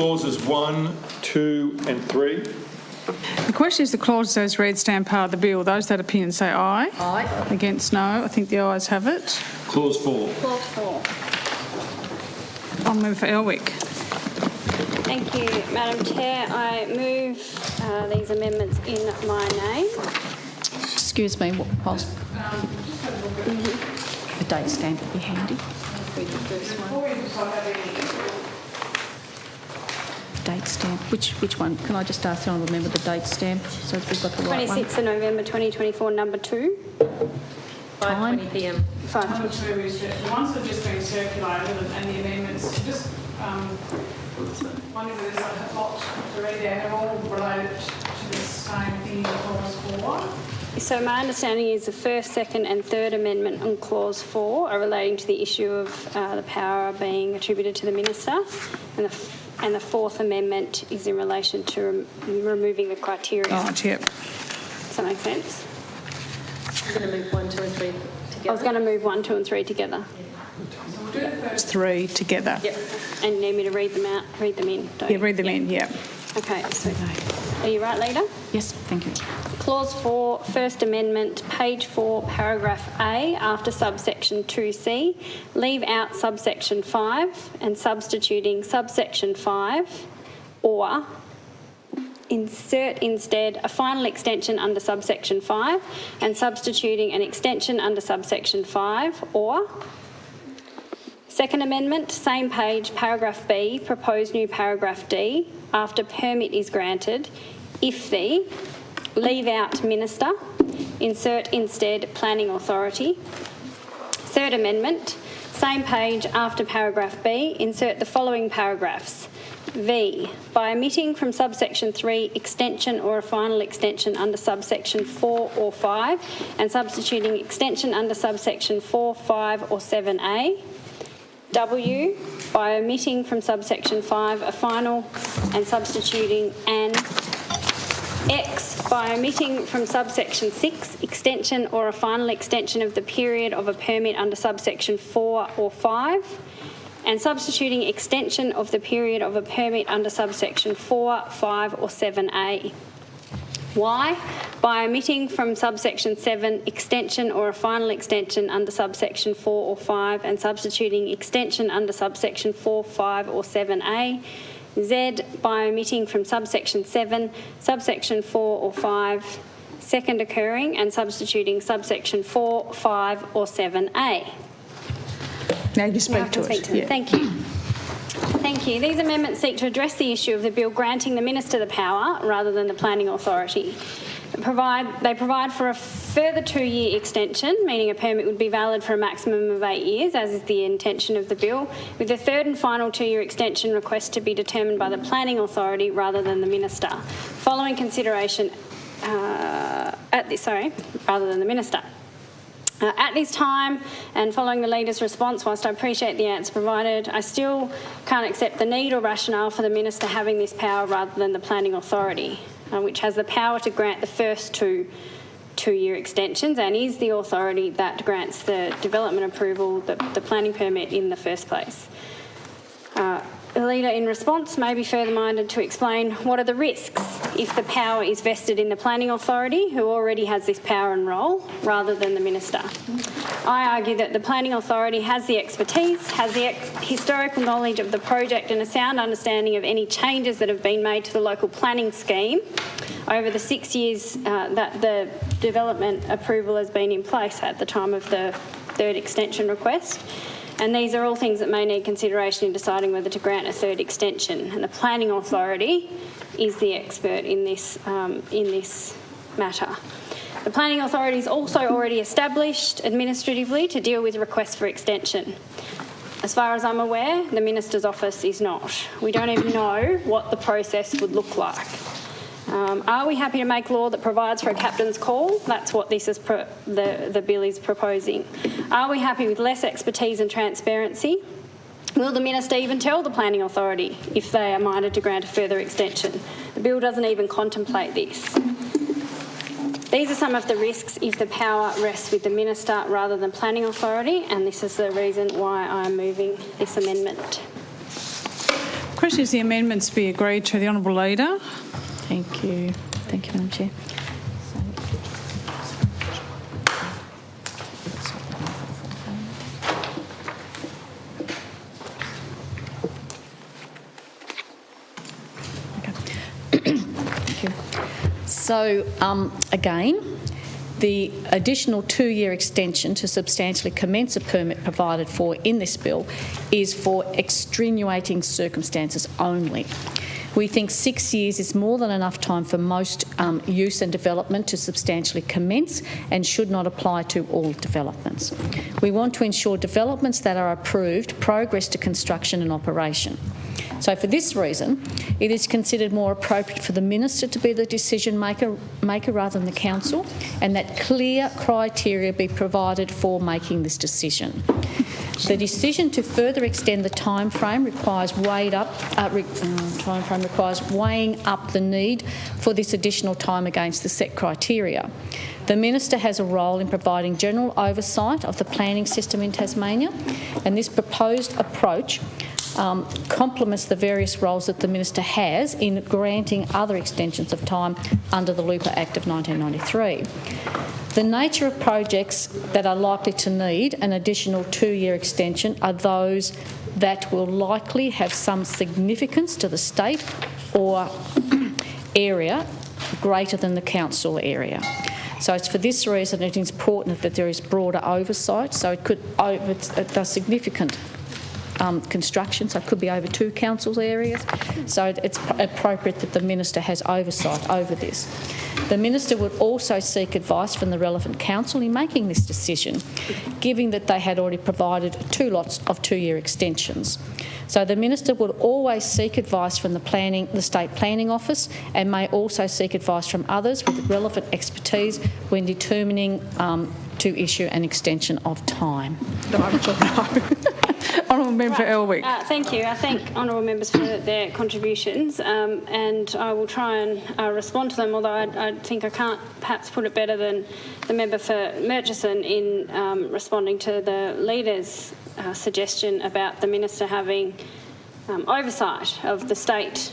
clauses 1, 2 and 3. The question is the clauses as read stand part of the bill. Those that opinion say aye. Aye. Against no. I think the ayes have it. Clause 4. Clause 4. I'll move for Elwick. Thank you, Madam Chair. I move these amendments in my name. Excuse me, whilst the date stamp would be handy. Date stamp. Which one? Can I just ask the honourable member the date stamp so that we've got the right one? 26th of November 2024, number 2. 5:20 p.m. 5. Number 2 is the ones that have just been circulated and the amendments. Just wondering if there's a lot to read there. They're all related to the same thing in clause 4. So my understanding is the first, second and third amendment on clause 4 are relating to the issue of the power being attributed to the minister, and the fourth amendment is in relation to removing the criteria. Right, yep. Does that make sense? I'm going to move 1, 2 and 3 together. I was going to move 1, 2 and 3 together. So we'll do the first 3 together. Yep. And you need me to read them in, don't you? Yeah, read them in, yeah. Okay, so are you right, Leader? Yes, thank you. Clause 4, First Amendment, page 4, paragraph A, after subsection 2C, leave out subsection 5 and substituting subsection 5, or insert instead a final extension under subsection 5 and substituting an extension under subsection 5, or Second Amendment, same page, paragraph B, proposed new paragraph D, after permit is granted, if the, leave out minister, insert instead planning authority. Third Amendment, same page, after paragraph B, insert the following paragraphs. V, by omitting from subsection 3 extension or a final extension under subsection 4 or 5 and substituting extension under subsection 4, 5 or 7A. W, by omitting from subsection 5 a final and substituting an. X, by omitting from subsection 6 extension or a final extension of the period of a permit under subsection 4 or 5 and substituting extension of the period of a permit under subsection 4, 5 or 7A. Y, by omitting from subsection 7 extension or a final extension under subsection 4 or 5 and substituting extension under subsection 4, 5 or 7A. Z, by omitting from subsection 7, subsection 4 or 5, second occurring and substituting subsection 4, 5 or 7A. Now you speak to it. Yeah. Thank you. Thank you. These amendments seek to address the issue of the bill granting the minister the power rather than the planning authority. They provide for a further 2-year extension, meaning a permit would be valid for a maximum of 8 years, as is the intention of the bill, with the third and final 2-year extension request to be determined by the planning authority rather than the minister. Following consideration rather than the minister. At this time, and following the Leader's response, whilst I appreciate the answer provided, I still can't accept the need or rationale for the Minister having this power rather than the Planning Authority, which has the power to grant the first two-year extensions and is the authority that grants the development approval, the planning permit in the first place. The Leader, in response, may be further minded to explain what are the risks if the power is vested in the Planning Authority, who already has this power and role, rather than the Minister. I argue that the Planning Authority has the expertise, has the historical knowledge of the project and a sound understanding of any changes that have been made to the local planning scheme over the 6 years that the development approval has been in place at the time of the third extension request. And these are all things that may need consideration in deciding whether to grant a third extension. And the Planning Authority is the expert in this matter. The Planning Authority is also already established administratively to deal with requests for extension. As far as I'm aware, the Minister's office is not. We don't even know what the process would look like. Are we happy to make law that provides for a captain's call? That's what this is the bill is proposing. Are we happy with less expertise and transparency? Will the Minister even tell the Planning Authority if they are minded to grant a further extension? The bill doesn't even contemplate this. These are some of the risks if the power rests with the Minister rather than Planning Authority, and this is the reason why I'm moving this amendment. Question is the amendments be agreed to. The Honourable Leader. Thank you. Thank you, Madam Chair. Thank you. So, again, the additional 2-year extension to substantially commence a permit provided for in this bill is for extenuating circumstances only. We think 6 years is more than enough time for most use and development to substantially commence and should not apply to all developments. We want to ensure developments that are approved progress to construction and operation. So for this reason, it is considered more appropriate for the Minister to be the decision maker rather than the Council, and that clear criteria be provided for making this decision. The decision to further extend the timeframe requires weighing up the need for this additional time against the set criteria. The Minister has a role in providing general oversight of the planning system in Tasmania, and this proposed approach complements the various roles that the Minister has in granting other extensions of time under the Lupa Act of 1993. The nature of projects that are likely to need an additional 2-year extension are those that will likely have some significance to the state or area greater than the council area. So it's for this reason it is important that there is broader oversight. So it's significant construction, so it could be over 2 councils' areas. So it's appropriate that the Minister has oversight over this. The Minister would also seek advice from the relevant council in making this decision, given that they had already provided 2 lots of 2-year extensions. So the Minister would always seek advice from the State Planning Office, and may also seek advice from others with relevant expertise when determining to issue an extension of time. Honourable Member Elwick. Thank you. I thank honourable members for their contributions, and I will try and respond to them, although I think I can't perhaps put it better than the member for Murchison in responding to the Leader's suggestion about the Minister having oversight of the state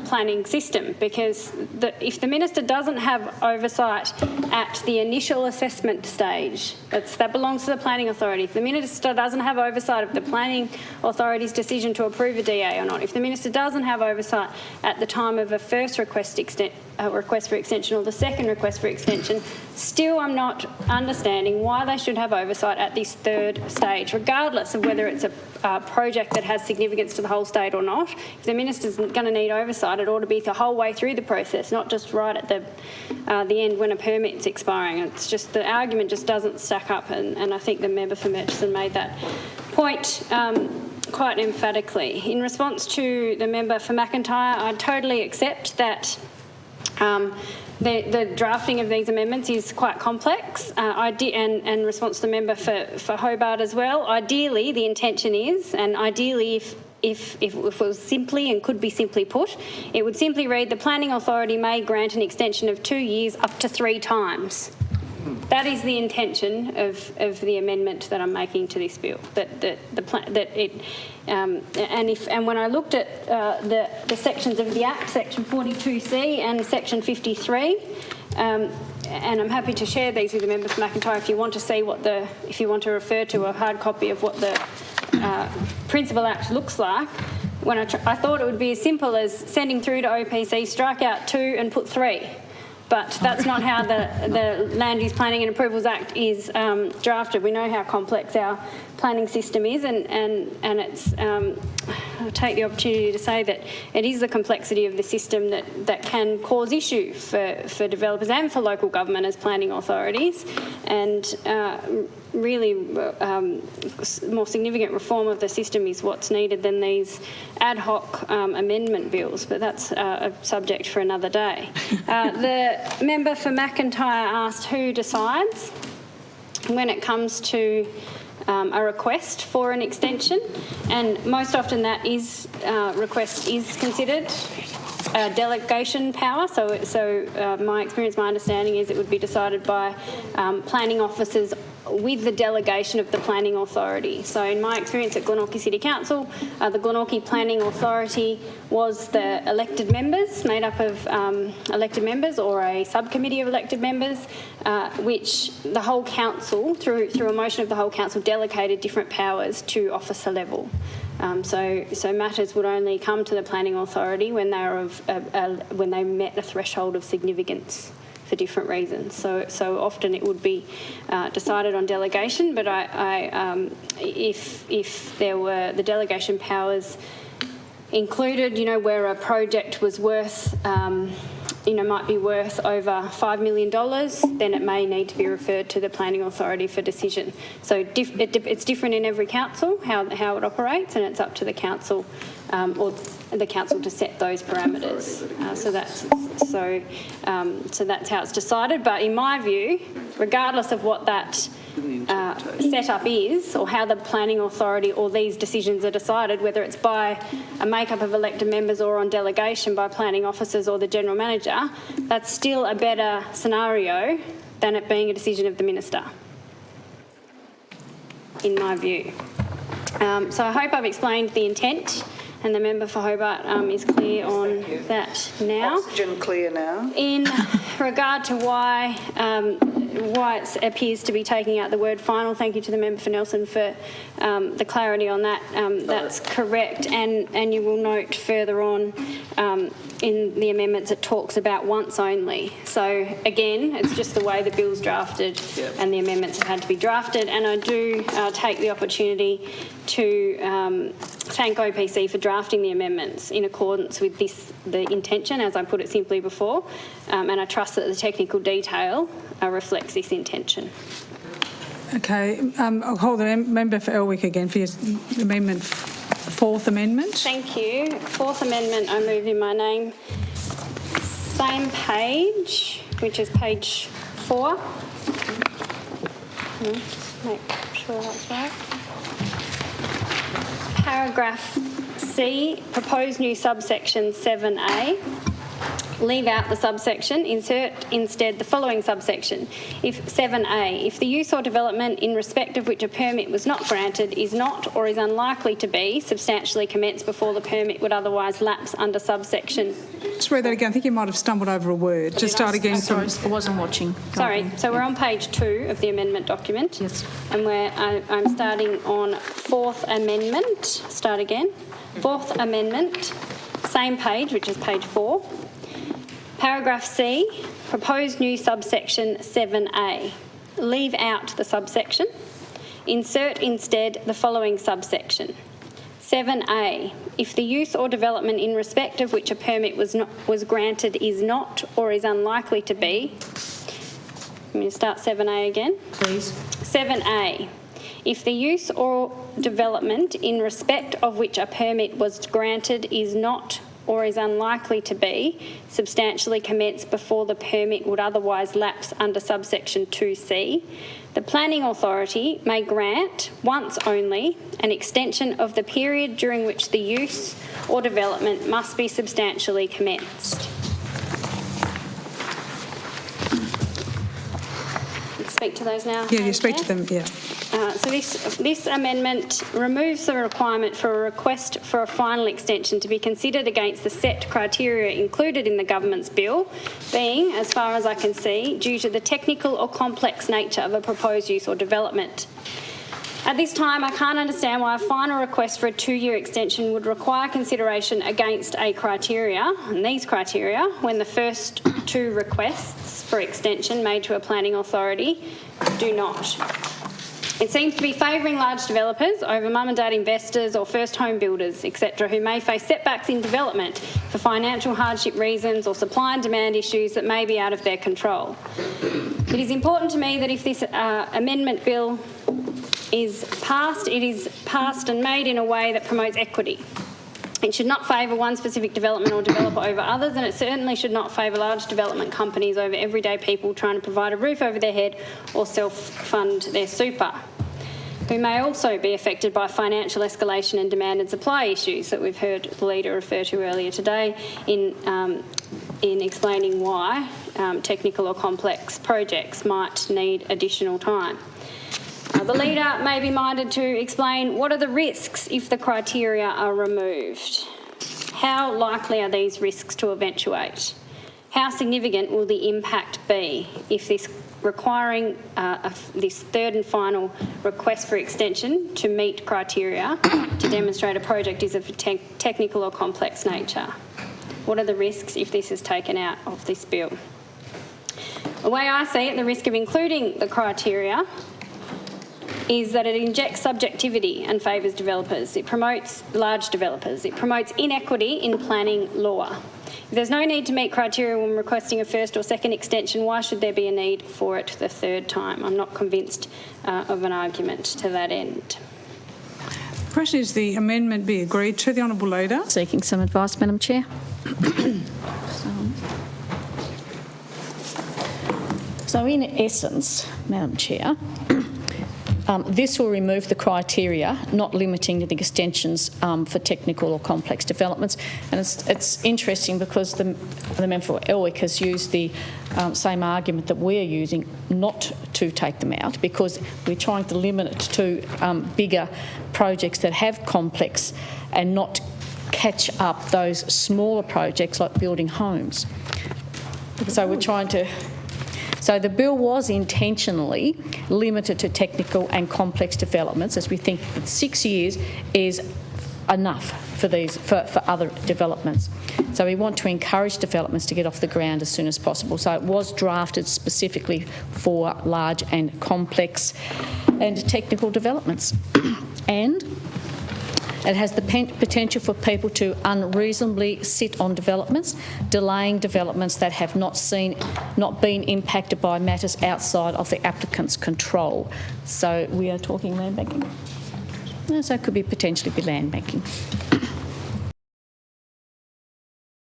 planning system, because if the Minister doesn't have oversight at the initial assessment stage, that belongs to the Planning Authority. If the Minister doesn't have oversight of the Planning Authority's decision to approve a DA or not, if the Minister doesn't have oversight at the time of a first request for extension or the second request for extension, still I'm not understanding why they should have oversight at this 3rd stage, regardless of whether it's a project that has significance to the whole state or not. If the Minister's going to need oversight, it ought to be the whole way through the process, not just right at the end when a permit's expiring. It's just the argument just doesn't stack up, and I think the member for Murchison made that point quite emphatically. In response to the member for McIntyre, I totally accept that the drafting of these amendments is quite complex, and response to the member for Hobart as well. Ideally, the intention is, and ideally if it was simply and could be simply put, it would simply read, the Planning Authority may grant an extension of 2 years up to 3 times. That is the intention of the amendment that I'm making to this bill. And when I looked at the sections of the Act, Section 42C and Section 53, and I'm happy to share these with the member for McIntyre if you want to see if you want to refer to a hard copy of what the Principal Act looks like. When I thought it would be as simple as sending through to OPC, strike out 2 and put 3. But that's not how the Land Use Planning and Approvals Act is drafted. We know how complex our planning system is, and it's. I'll take the opportunity to say that it is the complexity of the system that can cause issue for developers and for local government as planning authorities, and really more significant reform of the system is what's needed than these ad hoc amendment bills, but that's a subject for another day. The member for McIntyre asked who decides when it comes to a request for an extension, and most often that request is considered delegation power. So my experience, my understanding is it would be decided by planning officers with the delegation of the planning authority. So in my experience at Glenorchy City Council, the Glenorchy Planning Authority was the elected members, made up of elected members or a subcommittee of elected members, which the whole council, through a motion of the whole council, delegated different powers to officer level. So matters would only come to the planning authority when they were when they met a threshold of significance for different reasons. So often it would be decided on delegation, but if there were the delegation powers included, where a project was worth, might be worth over $5 million, then it may need to be referred to the planning authority for decision. So it's different in every council how it operates, and it's up to the council or the council to set those parameters. So that's how it's decided. But in my view, regardless of what that setup is or how the planning authority or these decisions are decided, whether it's by a makeup of elected members or on delegation by planning officers or the general manager, that's still a better scenario than it being a decision of the minister, in my view. So I hope I've explained the intent, and the member for Hobart is clear on that now. Oxygen clear now. In regard to why it appears to be taking out the word final, thank you to the member for Nelson for the clarity on that. That's correct, and you will note further on in the amendments it talks about once only. So again, it's just the way the bill's drafted, and the amendments have had to be drafted. And I do take the opportunity to thank OPC for drafting the amendments in accordance with the intention, as I put it simply before, and I trust that the technical detail reflects this intention. Okay, I'll call the member for Elwick again for your amendment, fourth amendment. Thank you. Fourth amendment, I move in my name. Same page, which is page 4. Just make sure that's right. Paragraph C, proposed new subsection 7A. Leave out the subsection, insert instead the following subsection. If 7A, if the use or development in respect of which a permit was not granted is not or is unlikely to be substantially commenced before the permit would otherwise lapse under subsection. Just read that again. I think you might have stumbled over a word. Just start again. Sorry, I wasn't watching. Sorry, so we're on page 2 of the amendment document. Yes. And I'm starting on fourth amendment. Start again. Fourth amendment, same page, which is page 4. Paragraph C, proposed new subsection 7A. Leave out the subsection. Insert instead the following subsection. 7A, if the use or development in respect of which a permit was granted is not or is unlikely to be. I'm going to start 7A again. Please. 7A, if the use or development in respect of which a permit was granted is not or is unlikely to be substantially commenced before the permit would otherwise lapse under subsection 2C, the planning authority may grant, once only, an extension of the period during which the use or development must be substantially commenced. Speak to those now. Yeah, you speak to them, yeah. So this amendment removes the requirement for a request for a final extension to be considered against the set criteria included in the government's bill, being, as far as I can see, due to the technical or complex nature of a proposed use or development. At this time, I can't understand why a final request for a 2-year extension would require consideration against a criteria, and these criteria, when the first 2 requests for extension made to a planning authority do not. It seems to be favouring large developers over mum and dad investors or first home builders, etc., who may face setbacks in development for financial hardship reasons or supply and demand issues that may be out of their control. It is important to me that if this amendment bill is passed, it is passed and made in a way that promotes equity. It should not favour one specific development or developer over others, and it certainly should not favour large development companies over everyday people trying to provide a roof over their head or self-fund their super, who may also be affected by financial escalation and demand and supply issues that we've heard the leader refer to earlier today in explaining why technical or complex projects might need additional time. The leader may be minded to explain what are the risks if the criteria are removed. How likely are these risks to eventuate? How significant will the impact be if this requiring this third and final request for extension to meet criteria to demonstrate a project is of a technical or complex nature? What are the risks if this is taken out of this bill? The way I see it, the risk of including the criteria is that it injects subjectivity and favours developers. It promotes large developers. It promotes inequity in planning law. If there's no need to meet criteria when requesting a first or second extension, why should there be a need for it the third time? I'm not convinced of an argument to that end. The question is the amendment be agreed to, the Honourable Leader. Seeking some advice, Madam Chair. So in essence, Madam Chair, this will remove the criteria, not limiting the extensions for technical or complex developments. And it's interesting because the member for Elwick has used the same argument that we're using not to take them out, because we're trying to limit it to bigger projects that have complex and not catch up those smaller projects like building homes. So we're trying to... So the bill was intentionally limited to technical and complex developments, as we think that 6 years is enough for these for other developments. So we want to encourage developments to get off the ground as soon as possible. So it was drafted specifically for large and complex and technical developments. And it has the potential for people to unreasonably sit on developments, delaying developments that have not been impacted by matters outside of the applicant's control. So we are talking land banking. So it could be potentially be land banking.